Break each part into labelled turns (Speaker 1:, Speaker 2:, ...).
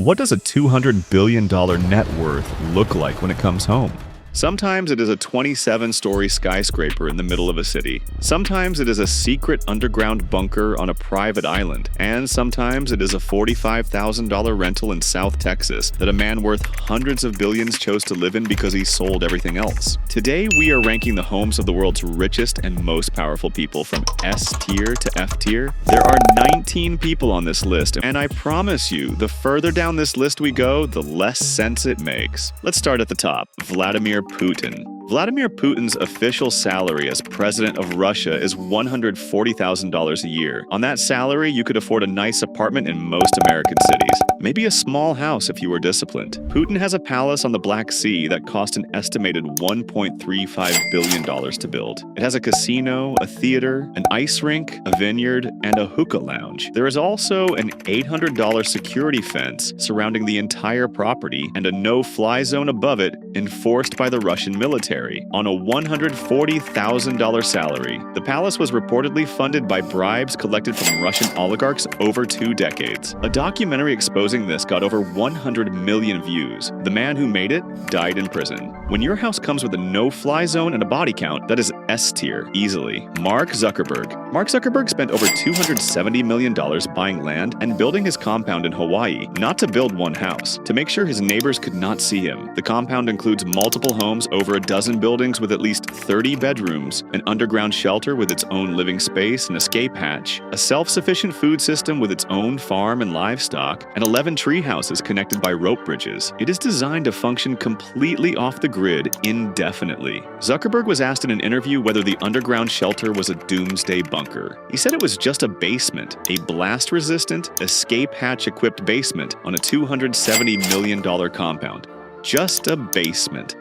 Speaker 1: What does a $200 billion net worth look like when it comes home? Sometimes it is a 27-story skyscraper in the middle of a city. Sometimes it is a secret underground bunker on a private island. And sometimes it is a $45,000 rental in South Texas that a man worth hundreds of billions chose to live in because he sold everything else. Today, we are ranking the homes of the world's richest and most powerful people from S tier to F tier. There are 19 people on this list, and I promise you, the further down this list we go, the less sense it makes. Let's start at the top. Vladimir Putin. Vladimir Putin's official salary as president of Russia is $140,000 a year. On that salary, you could afford a nice apartment in most American cities. Maybe a small house if you were disciplined. Putin has a palace on the Black Sea that cost an estimated $1.35 billion to build. It has a casino, a theater, an ice rink, a vineyard, and a hookah lounge. There is also an $800 security fence surrounding the entire property and a no-fly zone above it enforced by the Russian military. On a $140,000 salary. The palace was reportedly funded by bribes collected from Russian oligarchs over 2 decades. A documentary exposing this got over 100 million views. The man who made it died in prison. When your house comes with a no-fly zone and a body count, that is S tier, easily. Mark Zuckerberg. Mark Zuckerberg spent over $270 million buying land and building his compound in Hawaii, not to build one house, to make sure his neighbors could not see him. The compound includes multiple homes, over a dozen buildings with at least 30 bedrooms, an underground shelter with its own living space and escape hatch, a self-sufficient food system with its own farm and livestock, and 11 tree houses connected by rope bridges. It is designed to function completely off the grid indefinitely. Zuckerberg was asked in an interview whether the underground shelter was a doomsday bunker. He said it was just a basement, a blast-resistant, escape hatch-equipped basement on a $270 million compound. Just a basement.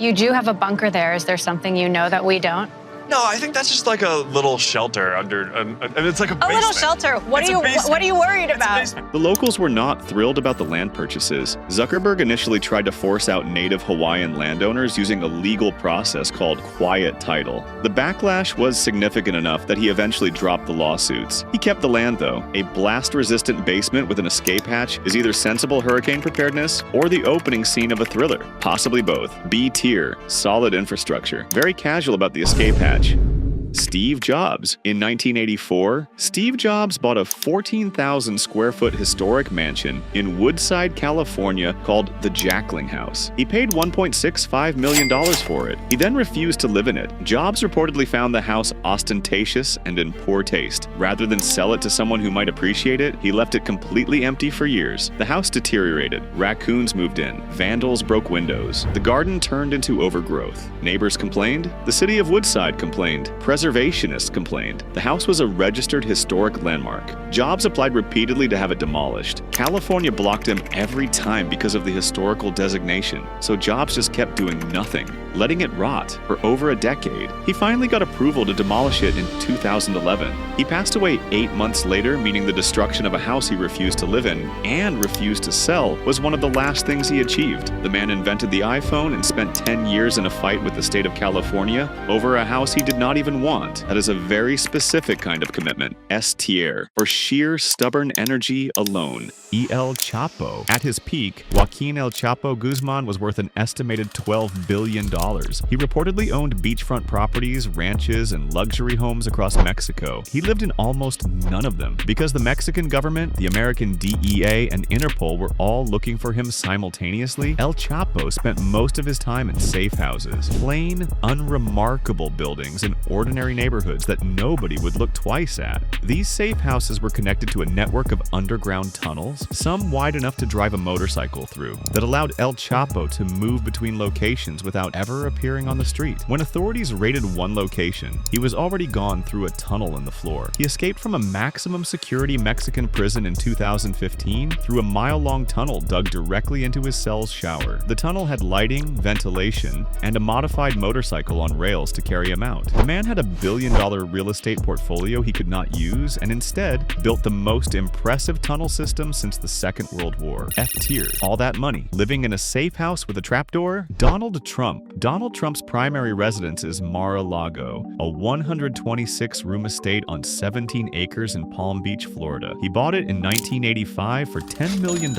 Speaker 2: You do have a bunker there. Is there something you know that we don't?
Speaker 3: No, I think that's just like a little shelter under, and it's like a basement.
Speaker 2: A little shelter. What are you worried about?
Speaker 1: The locals were not thrilled about the land purchases. Zuckerberg initially tried to force out native Hawaiian landowners using a legal process called quiet title. The backlash was significant enough that he eventually dropped the lawsuits. He kept the land though. A blast-resistant basement with an escape hatch is either sensible hurricane preparedness or the opening scene of a thriller. Possibly both. B tier, solid infrastructure. Very casual about the escape hatch. Steve Jobs. In 1984, Steve Jobs bought a 14,000 square foot historic mansion in Woodside, California called the Jackling House. He paid $1.65 million for it. He then refused to live in it. Jobs reportedly found the house ostentatious and in poor taste. Rather than sell it to someone who might appreciate it, he left it completely empty for years. The house deteriorated. Raccoons moved in. Vandals broke windows. The garden turned into overgrowth. Neighbors complained. The city of Woodside complained. Preservationists complained. The house was a registered historic landmark. Jobs applied repeatedly to have it demolished. California blocked him every time because of the historical designation, so Jobs just kept doing nothing, letting it rot for over a decade. He finally got approval to demolish it in 2011. He passed away 8 months later, meaning the destruction of a house he refused to live in and refused to sell was one of the last things he achieved. The man invented the iPhone and spent 10 years in a fight with the state of California over a house he did not even want. That is a very specific kind of commitment. S tier, for sheer stubborn energy alone. El Chapo. At his peak, Joaquin El Chapo Guzman was worth an estimated $12 billion. He reportedly owned beachfront properties, ranches, and luxury homes across Mexico. He lived in almost none of them because the Mexican government, the American DEA, and Interpol were all looking for him simultaneously. El Chapo spent most of his time in safe houses, plain, unremarkable buildings in ordinary neighborhoods that nobody would look twice at. These safe houses were connected to a network of underground tunnels, some wide enough to drive a motorcycle through, that allowed El Chapo to move between locations without ever appearing on the street. When authorities raided one location, he was already gone through a tunnel in the floor. He escaped from a maximum security Mexican prison in 2015 through a mile-long tunnel dug directly into his cell's shower. The tunnel had lighting, ventilation, and a modified motorcycle on rails to carry him out. The man had a $1 billion real estate portfolio he could not use and instead built the most impressive tunnel system since the Second World War. F-tier. All that money. Living in a safe house with a trapdoor? Donald Trump. Donald Trump's primary residence is Mar-a-Lago, a 126-room estate on 17 acres in Palm Beach, Florida. He bought it in 1985 for $10 million,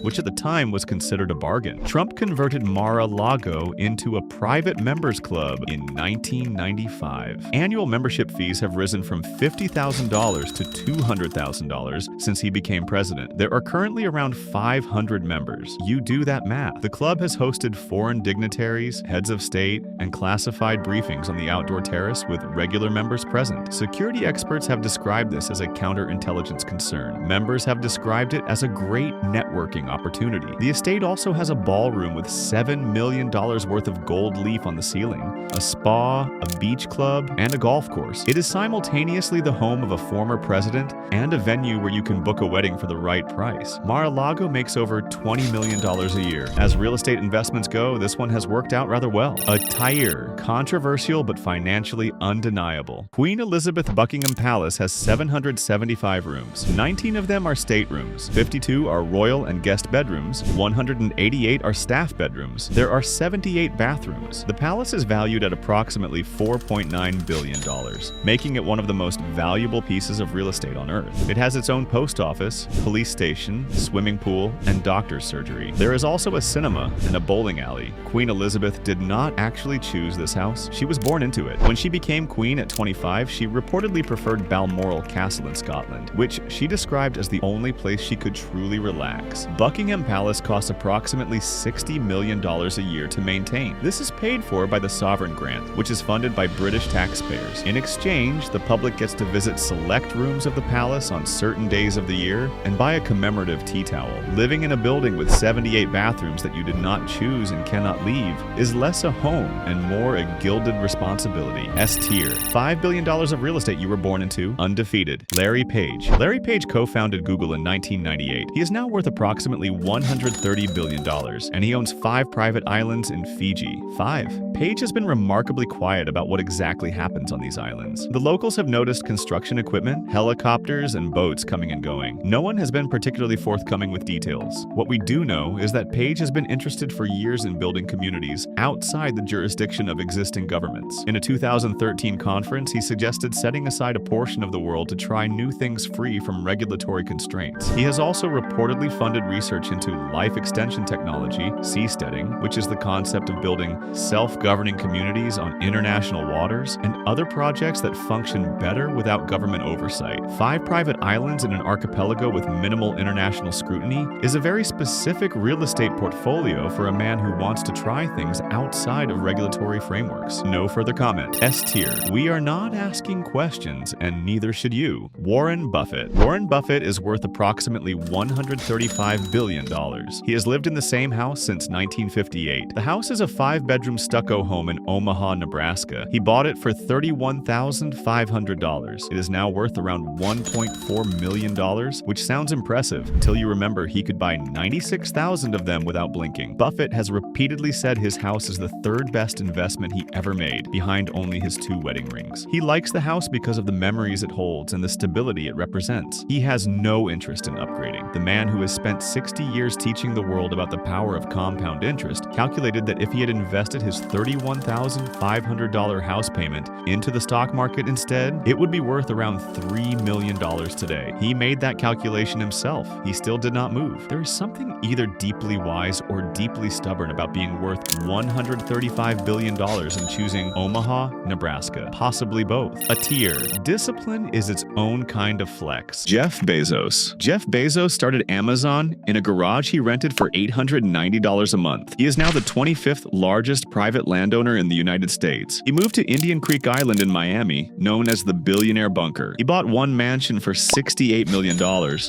Speaker 1: which at the time was considered a bargain. Trump converted Mar-a-Lago into a private members club in 1995. Annual membership fees have risen from $50,000 to $200,000 since he became president. There are currently around 500 members. You do that math. The club has hosted foreign dignitaries, heads of state, and classified briefings on the outdoor terrace with regular members present. Security experts have described this as a counterintelligence concern. Members have described it as a great networking opportunity. The estate also has a ballroom with $7 million worth of gold leaf on the ceiling, a spa, a beach club, and a golf course. It is simultaneously the home of a former president and a venue where you can book a wedding for the right price. Mar-a-Lago makes over $20 million a year. As real estate investments go, this one has worked out rather well. Attire. Controversial but financially undeniable. Queen Elizabeth Buckingham Palace has 775 rooms. 19 of them are staterooms. 52 are royal and guest bedrooms. 188 are staff bedrooms. There are 78 bathrooms. The palace is valued at approximately $4.9 billion, making it one of the most valuable pieces of real estate on Earth. It has its own post office, police station, swimming pool, and doctor's surgery. There is also a cinema and a bowling alley. Queen Elizabeth did not actually choose this house. She was born into it. When she became queen at 25, she reportedly preferred Balmoral Castle in Scotland, which she described as the only place she could truly relax. Buckingham Palace costs approximately $60 million a year to maintain. This is paid for by the Sovereign Grant, which is funded by British taxpayers. In exchange, the public gets to visit select rooms of the palace on certain days of the year and buy a commemorative tea towel. Living in a building with 78 bathrooms that you did not choose and cannot leave is less a home and more a gilded responsibility. S-tier. $5 billion of real estate you were born into, undefeated. Larry Page. Larry Page co-founded Google in 1998. He is now worth approximately $130 billion, and he owns 5 private islands in Fiji. 5. Page has been remarkably quiet about what exactly happens on these islands. The locals have noticed construction equipment, helicopters, and boats coming and going. No one has been particularly forthcoming with details. What we do know is that Page has been interested for years in building communities outside the jurisdiction of existing governments. In a 2013 conference, he suggested setting aside a portion of the world to try new things free from regulatory constraints. He has also reportedly funded research into life extension technology, seasteading, which is the concept of building self-governing communities on international waters, and other projects that function better without government oversight. 5 private islands in an archipelago with minimal international scrutiny is a very specific real estate portfolio for a man who wants to try things outside of regulatory frameworks. No further comment. S-tier. We are not asking questions, and neither should you. Warren Buffett. Warren Buffett is worth approximately $135 billion. He has lived in the same house since 1958. The house is a 5-bedroom stucco home in Omaha, Nebraska. He bought it for $31,500. It is now worth around $1.4 million, which sounds impressive until you remember he could buy 96,000 of them without blinking. Buffett has repeatedly said his house is the 3rd best investment he ever made, behind only his 2 wedding rings. He likes the house because of the memories it holds and the stability it represents. He has no interest in upgrading. The man who has spent 60 years teaching the world about the power of compound interest calculated that if he had invested his $31,500 house payment into the stock market instead, it would be worth around $3 million today. He made that calculation himself. He still did not move. There is something either deeply wise or deeply stubborn about being worth $135 billion and choosing Omaha, Nebraska. Possibly both. A tier. Discipline is its own kind of flex. Jeff Bezos. Jeff Bezos started Amazon in a garage he rented for $890 a month. He is now the 25th largest private landowner in the United States. He moved to Indian Creek Island in Miami, known as the Billionaire Bunker. He bought one mansion for $68 million,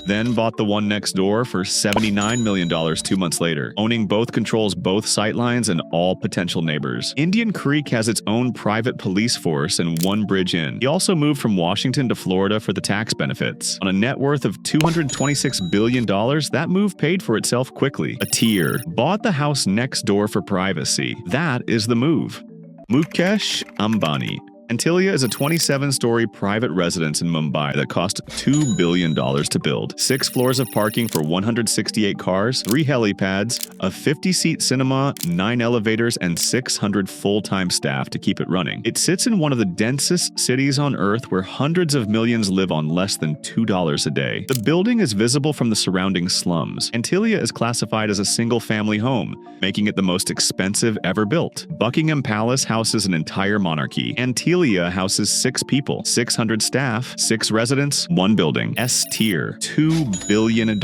Speaker 1: then bought the one next door for $79 million 2 months later. Owning both controls both sightlines and all potential neighbors. Indian Creek has its own private police force and one bridge in. He also moved from Washington to Florida for the tax benefits. On a net worth of $226 billion, that move paid for itself quickly. A tier. Bought the house next door for privacy. That is the move. Mukesh Ambani. Antilia is a 27-story private residence in Mumbai that cost $2 billion to build. 6 floors of parking for 168 cars, 3 helipads, a 50-seat cinema, 9 elevators, and 600 full-time staff to keep it running. It sits in one of the densest cities on Earth where hundreds of millions live on less than $2 a day. The building is visible from the surrounding slums. Antilia is classified as a single-family home, making it the most expensive ever built. Buckingham Palace houses an entire monarchy. Antilia houses 6 people, 600 staff, 6 residents, 1 building. S tier, $2 billion.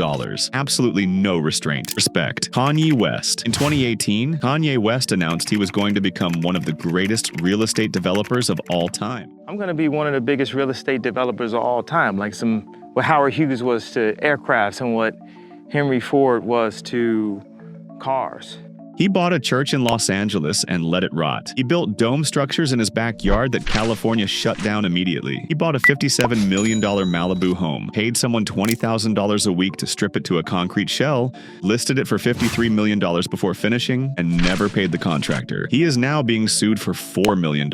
Speaker 1: Absolutely no restraint. Respect. Kanye West. In 2018, Kanye West announced he was going to become one of the greatest real estate developers of all time.
Speaker 4: I'm going to be one of the biggest real estate developers of all time, like what Howard Hughes was to aircrafts and what Henry Ford was to cars.
Speaker 1: He bought a church in Los Angeles and let it rot. He built dome structures in his backyard that California shut down immediately. He bought a $57 million Malibu home, paid someone $20,000 a week to strip it to a concrete shell, listed it for $53 million before finishing, and never paid the contractor. He is now being sued for $4 million.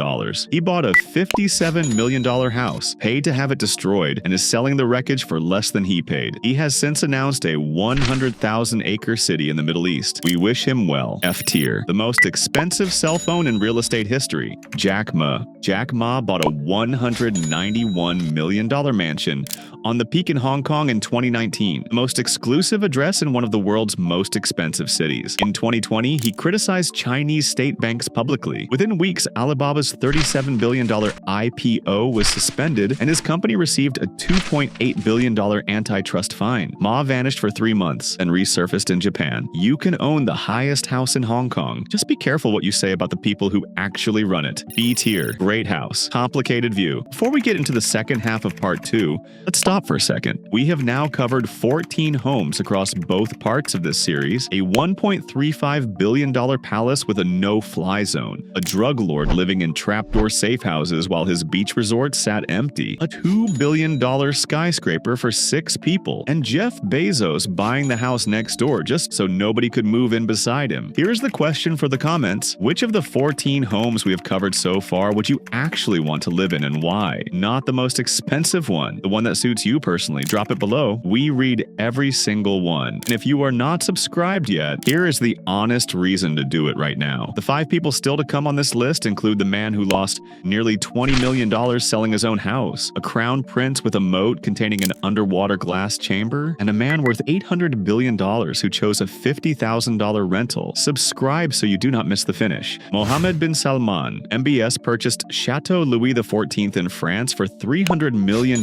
Speaker 1: He bought a $57 million house, paid to have it destroyed, and is selling the wreckage for less than he paid. He has since announced a 100,000-acre city in the Middle East. We wish him well. F tier. The most expensive cell phone in real estate history. Jack Ma. Jack Ma bought a $191 million mansion on the Peak in Hong Kong in 2019, the most exclusive address in one of the world's most expensive cities. In 2020, he criticized Chinese state banks publicly. Within weeks, Alibaba's $37 billion IPO was suspended, and his company received a $2.8 billion antitrust fine. Ma vanished for 3 months and resurfaced in Japan. You can own the highest house in Hong Kong. Just be careful what you say about the people who actually run it. B tier. Great house. Complicated view. Before we get into the second half of part 2, let's stop for a second. We have now covered 14 homes across both parts of this series, a $1.35 billion palace with a no-fly zone, a drug lord living in trapdoor safe houses while his beach resort sat empty, a $2 billion skyscraper for 6 people, and Jeff Bezos buying the house next door just so nobody could move in beside him. Here's the question for the comments. Which of the 14 homes we have covered so far would you actually want to live in and why? Not the most expensive one, the one that suits you personally. Drop it below. We read every single one. And if you are not subscribed yet, here is the honest reason to do it right now. The 5 people still to come on this list include the man who lost nearly $20 million selling his own house, a crown prince with a moat containing an underwater glass chamber, and a man worth $800 billion who chose a $50,000 rental. Subscribe so you do not miss the finish. Mohammed bin Salman. MBS purchased Chateau Louis XIV in France for $300 million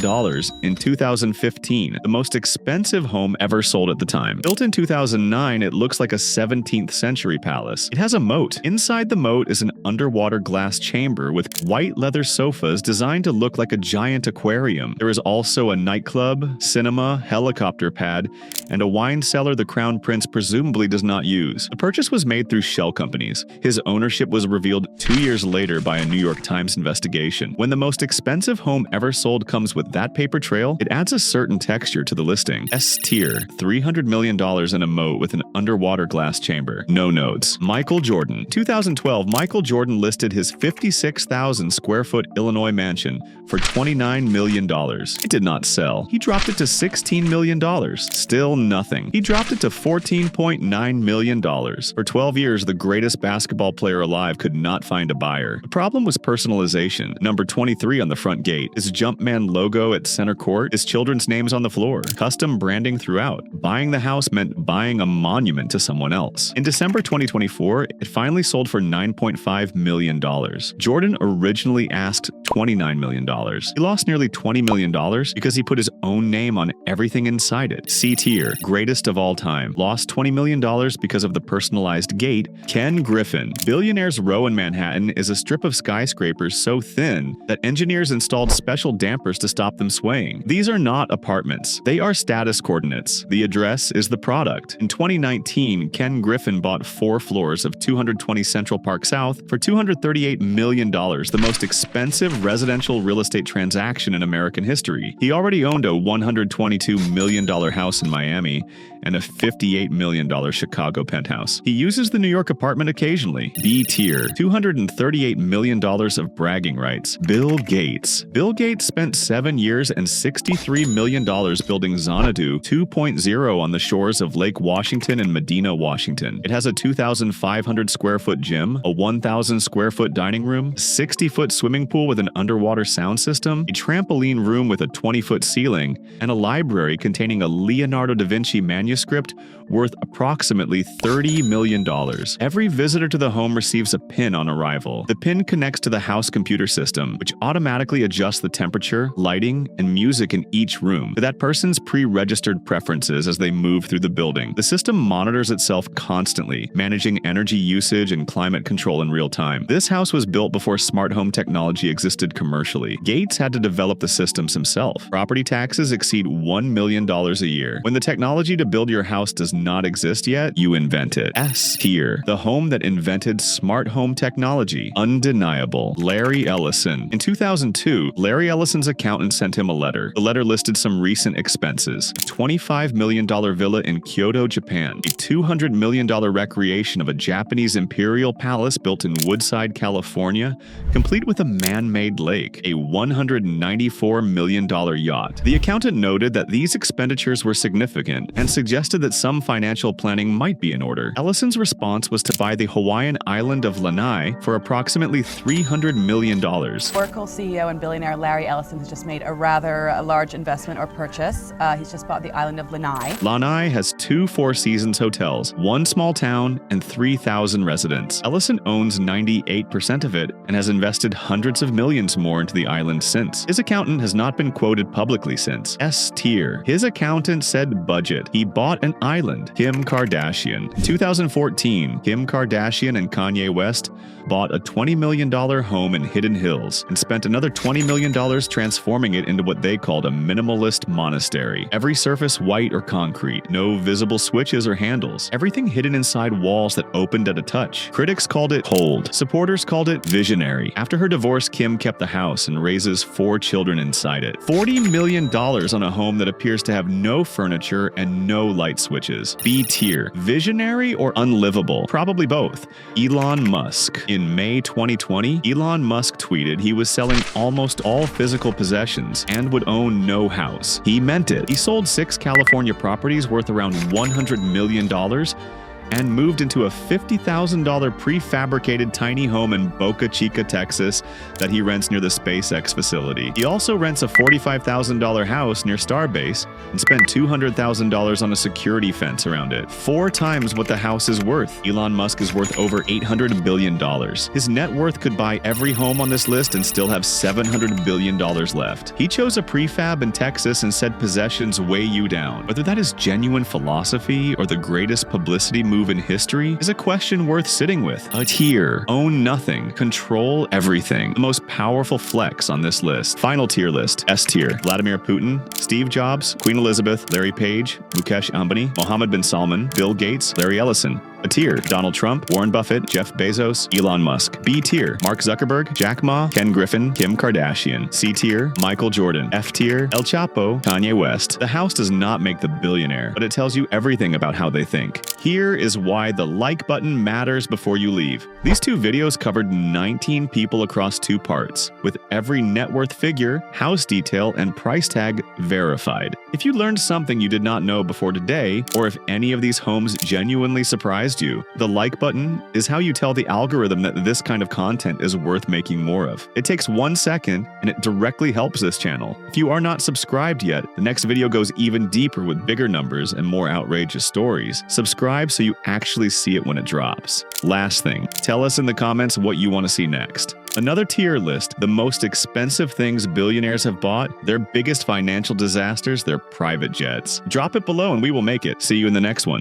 Speaker 1: in 2015, the most expensive home ever sold at the time. Built in 2009, it looks like a 17th century palace. It has a moat. Inside the moat is an underwater glass chamber with white leather sofas designed to look like a giant aquarium. There is also a nightclub, cinema, helicopter pad, and a wine cellar the crown prince presumably does not use. The purchase was made through shell companies. His ownership was revealed 2 years later by a New York Times investigation. When the most expensive home ever sold comes with that paper trail, it adds a certain texture to the listing. S tier. $300 million in a moat with an underwater glass chamber. No notes. Michael Jordan. 2012, Michael Jordan listed his 56,000 square foot Illinois mansion for $29 million. It did not sell. He dropped it to $16 million. Still nothing. He dropped it to $14.9 million. For 12 years, the greatest basketball player alive could not find a buyer. The problem was personalization. Number 23 on the front gate, his Jumpman logo at center court, his children's names on the floor, custom branding throughout. Buying the house meant buying a monument to someone else. In December 2024, it finally sold for $9.5 million. Jordan originally asked $29 million. He lost nearly $20 million because he put his own name on everything inside it. C tier, greatest of all time, lost $20 million because of the personalized gate. Ken Griffin. Billionaire's Row in Manhattan is a strip of skyscrapers so thin that engineers installed special dampers to stop them swaying. These are not apartments. They are status coordinates. The address is the product. In 2019, Ken Griffin bought 4 floors of 220 Central Park South for $238 million, the most expensive residential real estate transaction in American history. He already owned a $122 million house in Miami and a $58 million Chicago penthouse. He uses the New York apartment occasionally. B tier, $238 million of bragging rights. Bill Gates. Bill Gates spent 7 years and $63 million building Xanadu 2.0 on the shores of Lake Washington and Medina, Washington. It has a 2,500 square foot gym, a 1,000 square foot dining room, 60-foot swimming pool with an underwater sound system, a trampoline room with a 20-foot ceiling, and a library containing a Leonardo da Vinci manuscript worth approximately $30 million. Every visitor to the home receives a PIN on arrival. The PIN connects to the house computer system, which automatically adjusts the temperature, lighting, and music in each room to that person's pre-registered preferences as they move through the building. The system monitors itself constantly, managing energy usage and climate control in real time. This house was built before smart home technology existed commercially. Gates had to develop the systems himself. Property taxes exceed $1 million a year. When the technology to build your house does not exist yet, you invent it. S tier, the home that invented smart home technology. Undeniable. Larry Ellison. In 2002, Larry Ellison's accountant sent him a letter. The letter listed some recent expenses: a $25 million villa in Kyoto, Japan, a $200 million recreation of a Japanese imperial palace built in Woodside, California, complete with a man-made lake, a $194 million yacht. The accountant noted that these expenditures were significant and suggested that some financial planning might be in order. Ellison's response was to buy the Hawaiian island of Lanai for approximately $300 million.
Speaker 5: Oracle CEO and billionaire Larry Ellison has just made a rather large investment or purchase. He's just bought the island of Lanai.
Speaker 1: Lanai has 2 Four Seasons hotels, 1 small town, and 3,000 residents. Ellison owns 98% of it and has invested hundreds of millions more into the island since. His accountant has not been quoted publicly since. S tier. His accountant said budget. He bought an island. Kim Kardashian. In 2014, Kim Kardashian and Kanye West bought a $20 million home in Hidden Hills and spent another $20 million transforming it into what they called a minimalist monastery. Every surface white or concrete, no visible switches or handles, everything hidden inside walls that opened at a touch. Critics called it cold. Supporters called it visionary. After her divorce, Kim kept the house and raises 4 children inside it. $40 million on a home that appears to have no furniture and no light switches. B tier. Visionary or unlivable? Probably both. Elon Musk. In May 2020, Elon Musk tweeted he was selling almost all physical possessions and would own no house. He meant it. He sold 6 California properties worth around $100 million and moved into a $50,000 prefabricated tiny home in Boca Chica, Texas that he rents near the SpaceX facility. He also rents a $45,000 house near Starbase and spent $200,000 on a security fence around it. 4 times what the house is worth. Elon Musk is worth over $800 billion. His net worth could buy every home on this list and still have $700 billion left. He chose a prefab in Texas and said possessions weigh you down. Whether that is genuine philosophy or the greatest publicity move in history is a question worth sitting with. A tier. Own nothing. Control everything. The most powerful flex on this list. Final tier list. S tier. Vladimir Putin, Steve Jobs, Queen Elizabeth, Larry Page, Mukesh Ambani, Mohammed bin Salman, Bill Gates, Larry Ellison. A tier. Donald Trump, Warren Buffett, Jeff Bezos, Elon Musk. B tier. Mark Zuckerberg, Jack Ma, Ken Griffin, Kim Kardashian. C tier. Michael Jordan. F tier. El Chapo, Kanye West. The house does not make the billionaire, but it tells you everything about how they think. Here is why the like button matters before you leave. These 2 videos covered 19 people across 2 parts, with every net worth figure, house detail, and price tag verified. If you learned something you did not know before today, or if any of these homes genuinely surprised you, the like button is how you tell the algorithm that this kind of content is worth making more of. It takes 1 second, and it directly helps this channel. If you are not subscribed yet, the next video goes even deeper with bigger numbers and more outrageous stories. Subscribe so you actually see it when it drops. Last thing, tell us in the comments what you want to see next. Another tier list, the most expensive things billionaires have bought, their biggest financial disasters, their private jets. Drop it below and we will make it. See you in the next one.